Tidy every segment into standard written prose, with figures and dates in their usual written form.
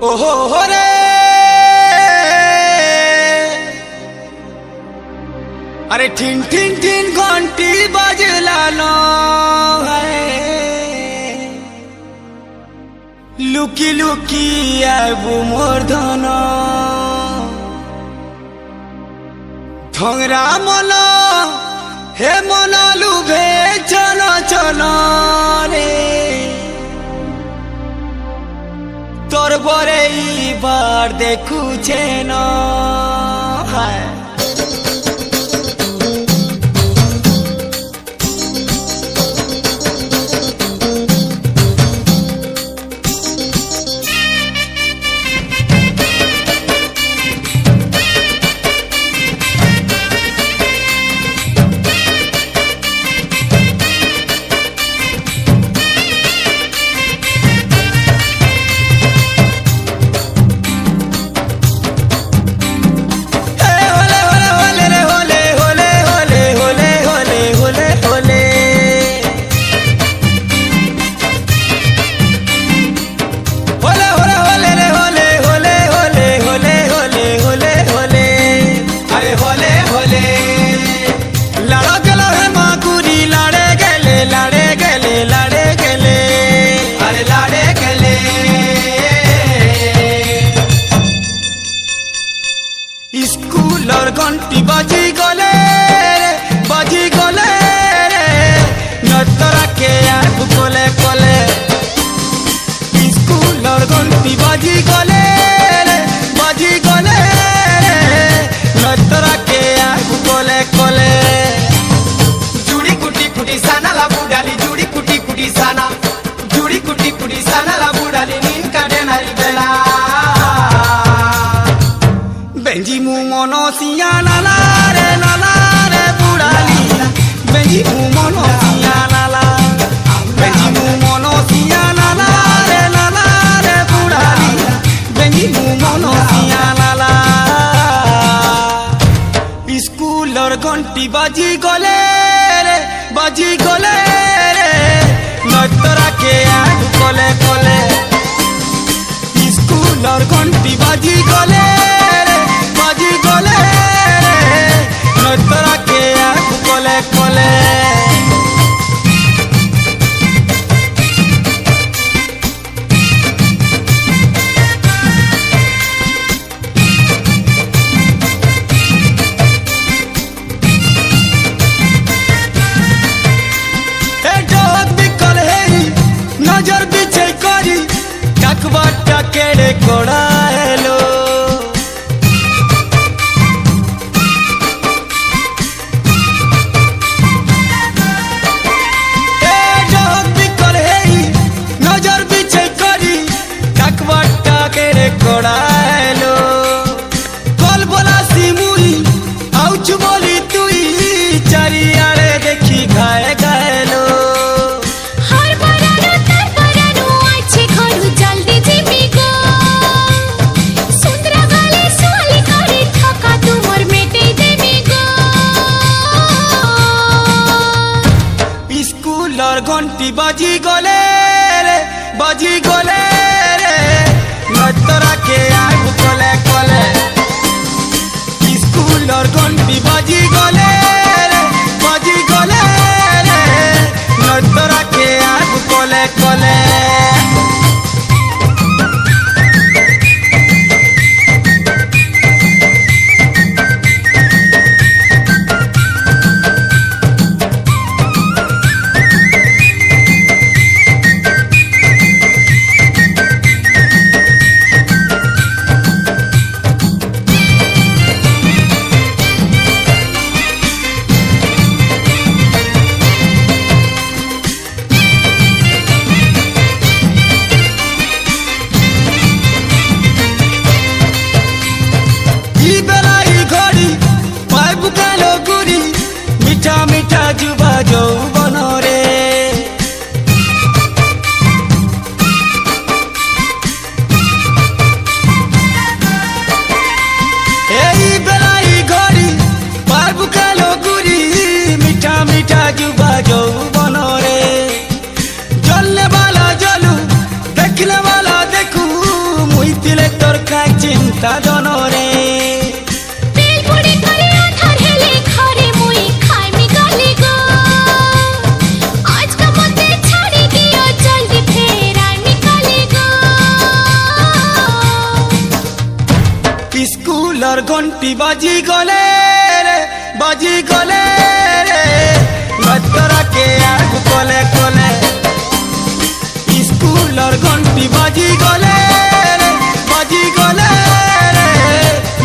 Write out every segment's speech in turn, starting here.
ओहो हो रे अरे ठिन ठिन ठिन घंटी बजलानो है लुकी लुकी आबू मोर धन धंगरा मन हे मन लुभे चल चल रे तोर बरे बार देखू छे न है स्कूल और घंटी बजी गले रे नतरा के आँख कोले कोले स्कूल और घंटी बजी गले रे नतरा के आँख कोले कोले जुड़ी कुटी कुटी साना ला बुडाली जुड़ी कुटी कुटी साना ला बुडाली नीन का देनारी बेला बेंजी मुमोनो सिया नाला रे बुडाली बेंजी मुमोनो सिया नाला बेंजी मुमोनो सिया नाला रे बुडाली बेंजी मुमोनो सिया नाला स्कूल और घंटी बजी गले रे नतरा के आँख कोले कोले स्कूल और घंटी बजी गले नतरा के आँख कोले कोले नजर पीछे करी काकबाटा केड़े कोड़ा हेलो नजर पीछे करी काकबाटा केड़े कोड़ा हेलो कल बोला सिमुई आउच बोली तुई चारियाड़े देखी घाए घायलो घंटी बजी गले रे नतरा के आँख कोले कोले स्कूल और घंटी बजी गले रे नतरा के आँख कोले कोले घंटी बाजी गले रे भतरा के आग कोले कोले स्कूलर घंटी बाजी गले रे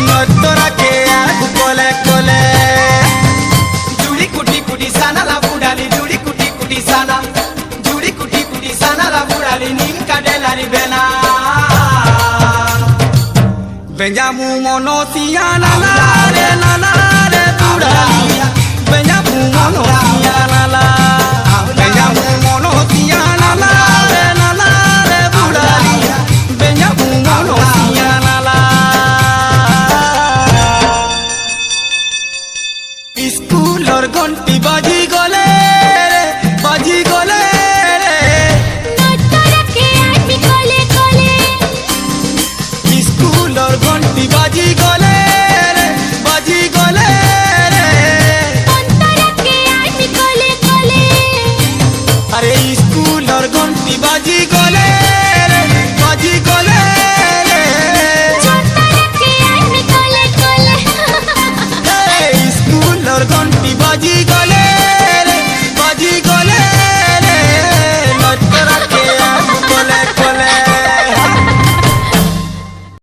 भतरा के आग कोले कोले जुड़ी कुटी कुटी साना ला बुडाली जुड़ी कुटी कुटी साना ला बुडाली नीम का डेलारी बेना Benjamu monotia la la re budali Benjamu monotia la la Benjamu monotia la la re budali Benjamu monotia la la School or gonti baji gole